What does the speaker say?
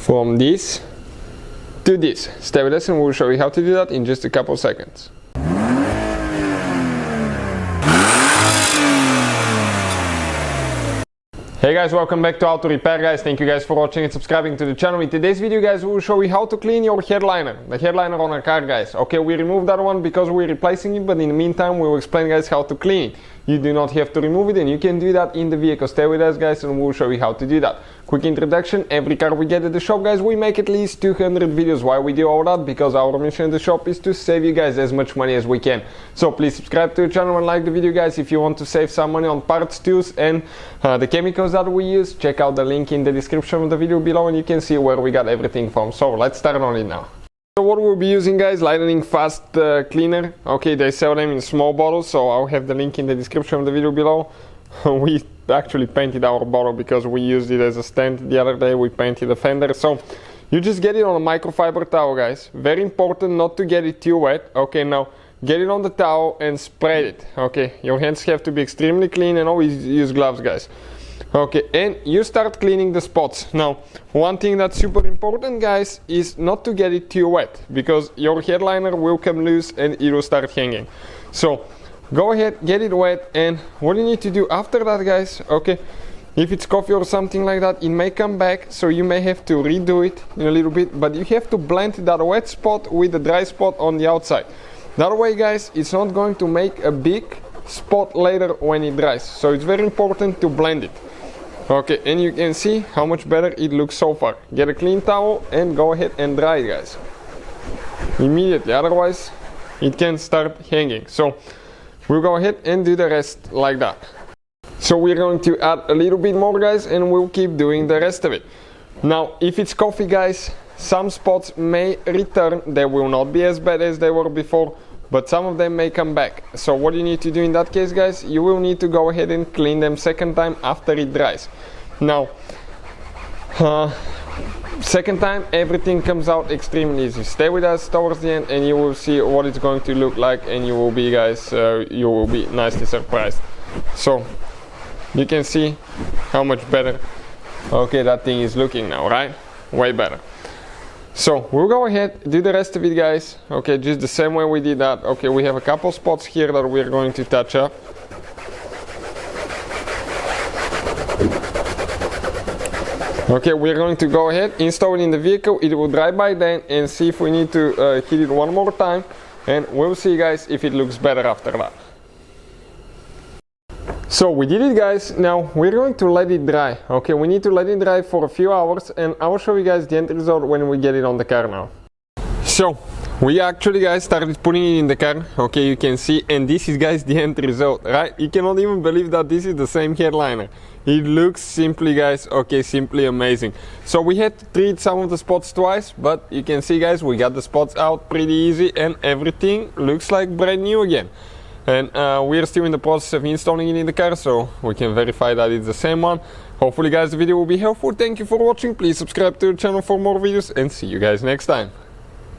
from this to this. Stay with us and we'll show you how to do that in just a couple seconds. Hey guys, welcome back to Auto Repair guys. Thank you guys for watching and subscribing to the channel. In today's video guys, we will show you how to clean your headliner, the headliner on our car guys. Okay, we removed that one because we're replacing it, but in the meantime we will explain guys how to clean it. You do not have to remove it and you can do that in the vehicle. Stay with us guys and we'll show you how to do that. Quick introduction, every car we get at the shop guys, we make at least 200 videos. Why we do all that? Because our mission in the shop is to save you guys as much money as we can. So please subscribe to the channel and like the video guys if you want to save some money on parts, tools and the chemicals that we use. Check out the link in the description of the video below and you can see where we got everything from. So let's start on it now. So what we'll be using guys, Lightning Fast Cleaner. Okay, they sell them in small bottles, so I'll have the link in the description of the video below. We actually painted our bottle because we used it as a stand the other day. We painted the fender. So you just get it on a microfiber towel guys. Very important not to get it too wet. Okay, now get it on the towel and spread it. Okay, your hands have to be extremely clean and always use gloves guys. Okay, and you start cleaning the spots. Now, one thing that's super important guys is not to get it too wet because your headliner will come loose and it will start hanging. So go ahead, get it wet, and what you need to do after that guys, okay, if it's coffee or something like that, it may come back, so you may have to redo it in a little bit, but you have to blend that wet spot with the dry spot on the outside. That way guys, it's not going to make a big spot later when it dries, so it's very important to blend it. Okay, and you can see how much better it looks so far. Get a clean towel and go ahead and dry it guys immediately, otherwise it can start hanging. So we'll go ahead and do the rest like that. So we're going to add a little bit more guys and we'll keep doing the rest of it. Now if it's coffee guys, some spots may return. They will not be as bad as they were before, but some of them may come back. So what you need to do in that case guys, you will need to go ahead and clean them second time after it dries. Now second time everything comes out extremely easy. Stay with us towards the end and you will see what it's going to look like, and you will be guys, you will be nicely surprised. So you can see how much better, okay, that thing is looking now, right? Way better. So we'll go ahead, do the rest of it guys, okay, just the same way we did that. Okay, we have a couple spots here that we're going to touch up. Okay, we're going to go ahead, install it in the vehicle, it will dry by then, and see if we need to hit it one more time, and we'll see guys if it looks better after that. So we did it guys, now we're going to let it dry. Okay, we need to let it dry for a few hours and I will show you guys the end result when we get it on the car now. So we actually guys started putting it in the car, okay, you can see, and this is guys the end result, right? You cannot even believe that this is the same headliner. It looks simply guys, okay, simply amazing. So we had to treat some of the spots twice, but you can see guys, we got the spots out pretty easy and everything looks like brand new again. And we're still in the process of installing it in the car, so we can verify that it's the same one. Hopefully guys the video will be helpful. Thank you for watching. Please subscribe to the channel for more videos and see you guys next time.